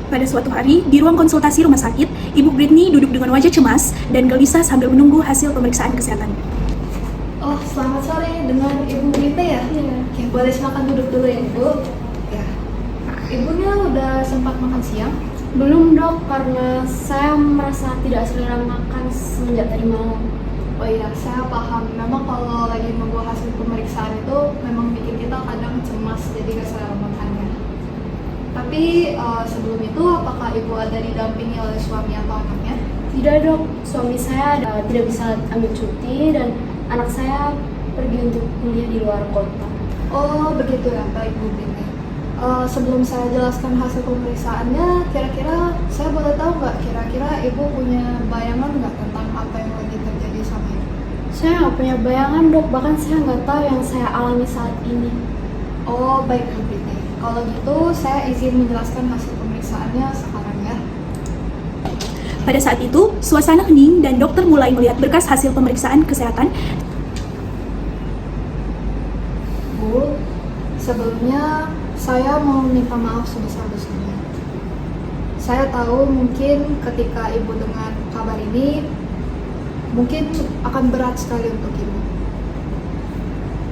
Pada suatu hari, di ruang konsultasi rumah sakit, Ibu Britney duduk dengan wajah cemas dan gelisah sambil menunggu hasil pemeriksaan kesehatan. Oh, selamat sore dengan Ibu Brita ya? Iya. Oke, boleh silakan duduk dulu ya, Ibu. Ya. Ibunya udah sempat makan siang? Belum dok, karena saya merasa tidak selera makan semenjak tadi malam. Oh iya, saya paham. Memang kalau lagi nunggu hasil pemeriksaan itu memang bikin kita kadang cemas, jadi gak selera makannya. Tapi sebelum itu, apakah Ibu ada didampingi oleh suami atau anaknya? Tidak dok, suami saya tidak bisa ambil cuti dan anak saya pergi untuk kuliah di luar kota. Oh, begitu ya, baik Bu Brita. Sebelum saya jelaskan hasil pemeriksaannya, kira-kira saya boleh tahu nggak kira-kira Ibu punya bayangan nggak tentang apa yang lagi terjadi sama Ibu? Saya nggak punya bayangan dok, bahkan saya nggak tahu yang saya alami saat ini. Oh, baik Bu Brita. Kalau gitu, saya izin menjelaskan hasil pemeriksaannya sekarang ya. Pada saat itu, suasana hening dan dokter mulai melihat berkas hasil pemeriksaan kesehatan. Bu, sebelumnya saya mau minta maaf sebesar-besarnya. Saya tahu mungkin ketika Ibu dengar kabar ini, mungkin akan berat sekali untuk Ibu.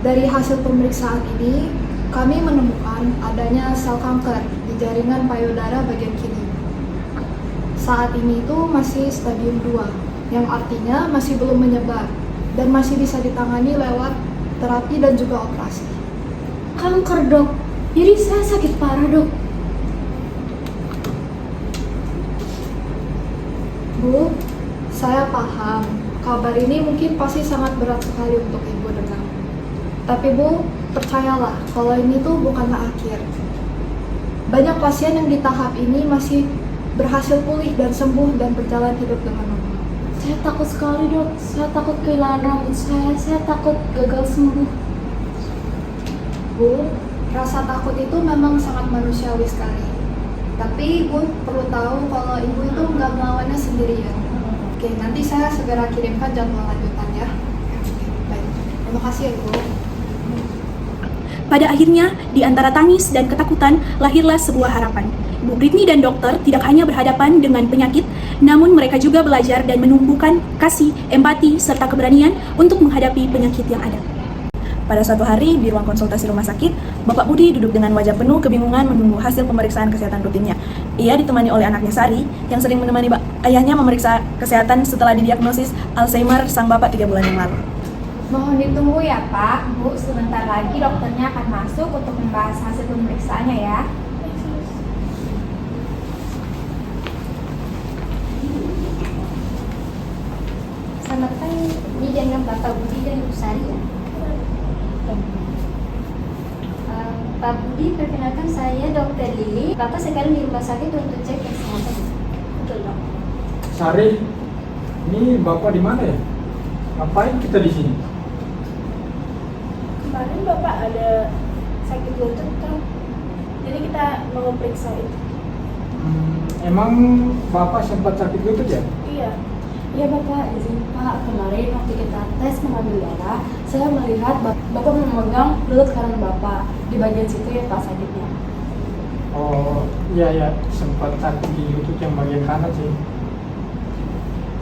Dari hasil pemeriksaan ini, kami menemukan adanya sel kanker di jaringan payudara bagian kiri. Saat ini itu masih stadium 2, yang artinya masih belum menyebar dan masih bisa ditangani lewat terapi dan juga operasi. Kanker dok, jadi saya sakit parah dok. Bu, saya paham kabar ini mungkin pasti sangat berat sekali untuk Ibu dengar. Tapi Bu, percayalah kalau ini tuh bukanlah akhir. Banyak pasien yang di tahap ini masih berhasil pulih dan sembuh dan berjalan hidup dengan normal. Saya takut sekali dok, saya takut kehilangan rambut saya takut gagal sembuh. Bu, rasa takut itu memang sangat manusiawi sekali. Tapi Ibu perlu tahu kalau Ibu itu nggak melawannya sendirian. Oke, nanti saya segera kirimkan jadwal lanjutannya. Oke, baik. Terima kasih ya Ibu. Pada akhirnya, di antara tangis dan ketakutan, lahirlah sebuah harapan. Ibu Britney dan dokter tidak hanya berhadapan dengan penyakit, namun mereka juga belajar dan menumbuhkan kasih, empati, serta keberanian untuk menghadapi penyakit yang ada. Pada suatu hari, di ruang konsultasi rumah sakit, Bapak Budi duduk dengan wajah penuh kebingungan menunggu hasil pemeriksaan kesehatan rutinnya. Ia ditemani oleh anaknya Sari, yang sering menemani ayahnya memeriksa kesehatan setelah didiagnosis Alzheimer sang bapak 3 bulan yang lalu. Mohon ditunggu ya Pak, Bu, sebentar lagi dokternya akan masuk untuk membahas hasil pemeriksaannya ya. Selamat pagi, ini dengan Bapak Budi dan Ibu Sari ya. Pak Budi, perkenalkan saya Dr. Lili. Bapak sekarang di rumah sakit untuk cek kesehatan. Betul dok. Sari, ini Bapak di mana ya? Ngapain kita di sini? Kemarin bapak ada sakit lutut kan, jadi kita mau periksa itu. Emang Bapak sempat sakit lutut ya? Iya. Iya bapak, izin pak, kemarin waktu kita tes mengambil darah, saya melihat bapak memegang lutut kanan bapak di bagian situ ya pak sakitnya. Oh iya, sempat sakit di lutut yang bagian kanan sih.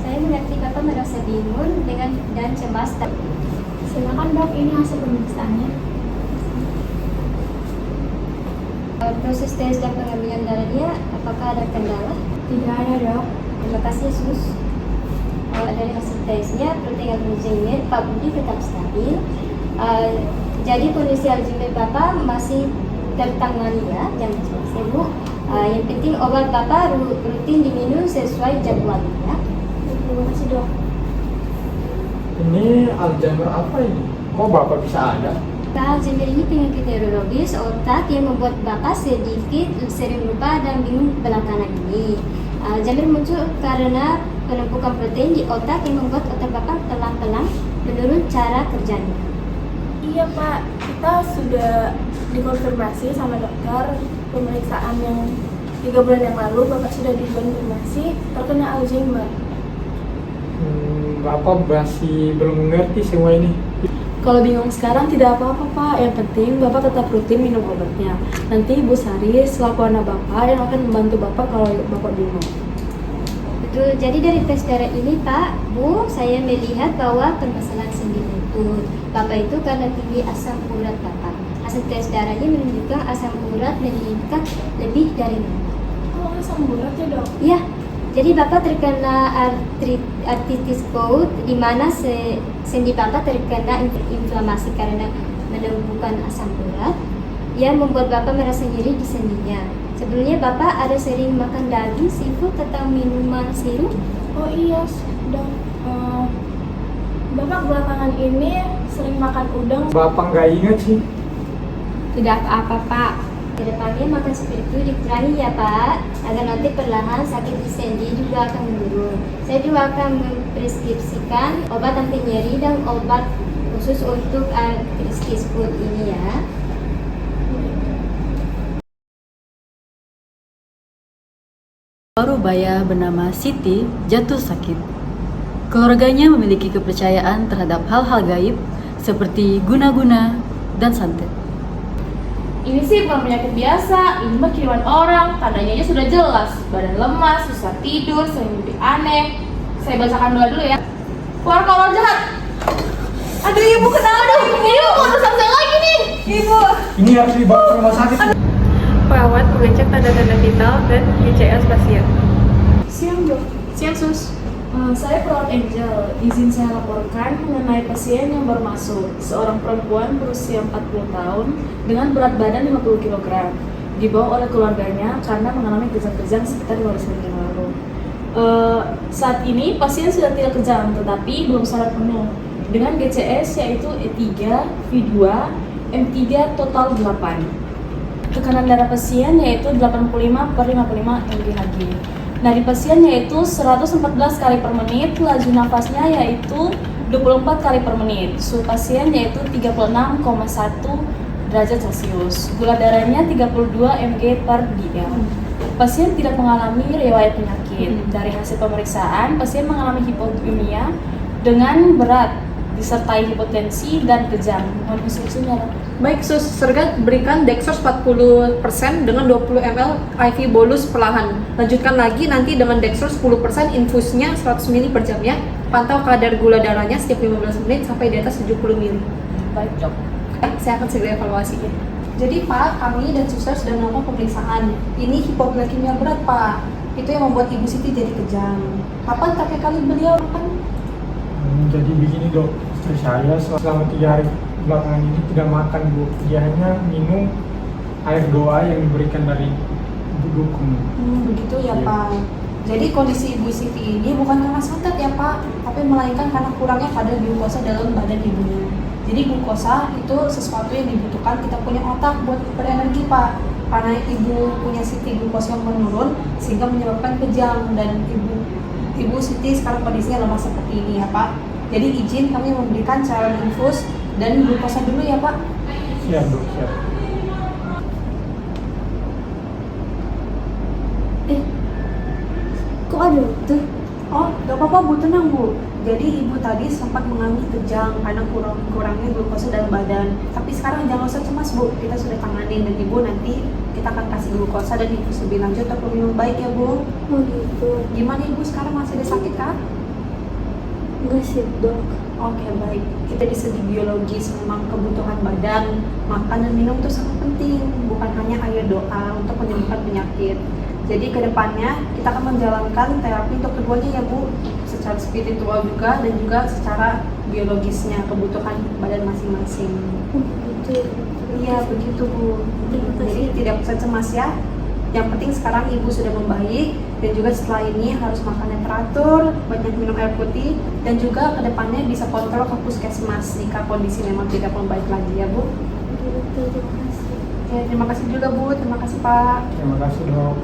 Saya mengerti Bapak merasa bingung dan cemas. Silakan dok, ini hasil pemeriksaannya. Proses tes dan pengambilan darahnya, apakah ada kendala? Tidak ada dok. Terima kasih Sus. Dari hasil tesnya, protein Alzheimer Pak Budi tetap stabil. Jadi kondisi Alzheimer Bapak masih tertangani ya, jangan cemas ya Bu. Yang penting obat Bapak rutin diminum sesuai jadwalnya ya. Terima kasih dok. Ini Alzheimer apa ini? Kok Bapak bisa ada? Alzheimer ini penyakit neurologis otak yang membuat Bapak sedikit sering lupa dan bingung belakangan ini. Alzheimer muncul karena penumpukan protein di otak yang membuat otak Bapak pelan-pelan menurun cara kerjanya. Iya pak, kita sudah dikonfirmasi sama dokter pemeriksaan yang 3 bulan yang lalu bapak sudah dikonfirmasi terkena Alzheimer. Bapak masih belum mengerti semua ini. Kalau bingung sekarang tidak apa-apa Pak, yang penting Bapak tetap rutin minum obatnya. Nanti Ibu Sari selaku anak Bapak yang akan membantu Bapak kalau Bapak bingung. Betul, jadi dari tes darah ini Pak, Bu, saya melihat bahwa permasalahan sendi lutut Bapak itu karena tinggi asam urat Bapak. Hasil tes darahnya menunjukkan asam urat meningkat lebih dari normal. Oh, asam urat ya dok? Iya, jadi Bapak terkena arthritis gout, di mana sendi Bapak terkena inflamasi karena menumbuhkan asam urat yang membuat Bapak merasa nyeri di sendinya. Sebelumnya Bapak ada sering makan daging, seafood, atau minuman sirup? Oh iya dok. Bapak belakangan ini sering makan udang. Bapak nggak ingat sih. Tidak apa-apa Pak. Kedepannya makan seperti itu dikurangi ya Pak, agar nanti perlahan sakit di sendi juga akan menurun. Saya juga akan mempreskripsikan obat anti nyeri dan obat khusus untuk arthritis gout ini ya. Parubaya bernama Siti jatuh sakit. Keluarganya memiliki kepercayaan terhadap hal-hal gaib seperti guna-guna dan santet. Ini sih bukan penyakit biasa, ini mah kiriman orang, tandanya aja sudah jelas. Badan lemas, susah tidur, sering mimpi aneh. Saya bacakan doa dulu ya. Keluar kalau jahat. Aduh ibu kenapa dong? Ibu mau selesai lagi nih. Ibu. Ini harus dibawa ke rumah sakit. Perawat mengecek tanda-tanda vital dan GCS pasien. Siang dok. Siang sus. Saya perawat Angel. Izin saya laporkan mengenai pasien yang baru masuk. Seorang perempuan berusia 40 tahun dengan berat badan 50 kg. Dibawa oleh keluarganya karena mengalami kejang-kejang sekitar 15 menit yang lalu. Saat ini pasien sudah tidak kejang tetapi belum sadar penuh. Dengan GCS yaitu E3, V2, M3 total 8. Tekanan darah pasien yaitu 85/55 mg/Hg. Nadi pasien yaitu 114 kali per menit, laju nafasnya yaitu 24 kali per menit. Suhu pasien yaitu 36,1 derajat Celcius. Gula darahnya 32 mg/dl. Pasien tidak mengalami riwayat penyakit. Dari hasil pemeriksaan, pasien mengalami hipoglikemia dengan berat disertai hipotensi dan kejang. Mohon instruksinya. Baik sus, Sergat berikan Dextrose 40% dengan 20 ml IV bolus perlahan. Lanjutkan lagi nanti dengan Dextrose 10% infusnya 100 ml per jam ya. Pantau kadar gula darahnya setiap 15 menit sampai di atas 70 ml. Baik dok. Saya akan segera evaluasi ya. Jadi Pak, kami dan suster sudah melakukan pemeriksaan. Ini hipoglikemia berat Pak. Itu yang membuat Ibu Siti jadi kejang. Kapan terakhir kali beliau makan? Jadi begini dok, istri saya selama 3 hari belakangan ini tidak makan bu. Dia hanya minum air doa yang diberikan dari ibu dukun. Begitu ya Iya. Pak. Jadi kondisi Ibu Siti ini bukan karena santet ya Pak, tapi melainkan karena kurangnya kadar glukosa dalam badan ibunya. Jadi glukosa itu sesuatu yang dibutuhkan kita punya otak buat berenergi Pak. Karena ibu punya Siti glukosa yang menurun sehingga menyebabkan kejang dan ibu Siti sekarang kondisinya lemah seperti ini ya Pak. Jadi izin kami memberikan cairan infus dan glukosa dulu ya Pak. Siap dok, siap. Kok ada tuh? Oh, gak apa-apa Bu, tenang Bu. Jadi ibu tadi sempat mengalami kejang karena kurangnya glukosa dalam badan. Tapi sekarang jangan usah cemas Bu, kita sudah tanganin dan ibu nanti kita akan kasih glukosa dan infus lebih lanjut untuk minum baik ya Bu. Oh gitu. Gimana ibu sekarang masih ada sakit kah? Enggak sih dok. Oke baik, kita di segi biologis memang kebutuhan badan, makan dan minum itu sangat penting, bukan hanya air doa untuk menyembuhkan penyakit. Jadi kedepannya kita akan menjalankan terapi untuk keduanya ya Bu, secara spiritual juga dan juga secara biologisnya, kebutuhan badan masing-masing. Begitu. Iya begitu Bu. Jadi tidak usah cemas ya. Yang penting sekarang ibu sudah membaik dan juga setelah ini harus makan yang teratur, banyak minum air putih dan juga kedepannya bisa kontrol ke puskesmas jika kondisi memang tidak membaik lagi ya Bu. Terima kasih. Ya, terima kasih juga Bu, terima kasih Pak. Terima kasih dok.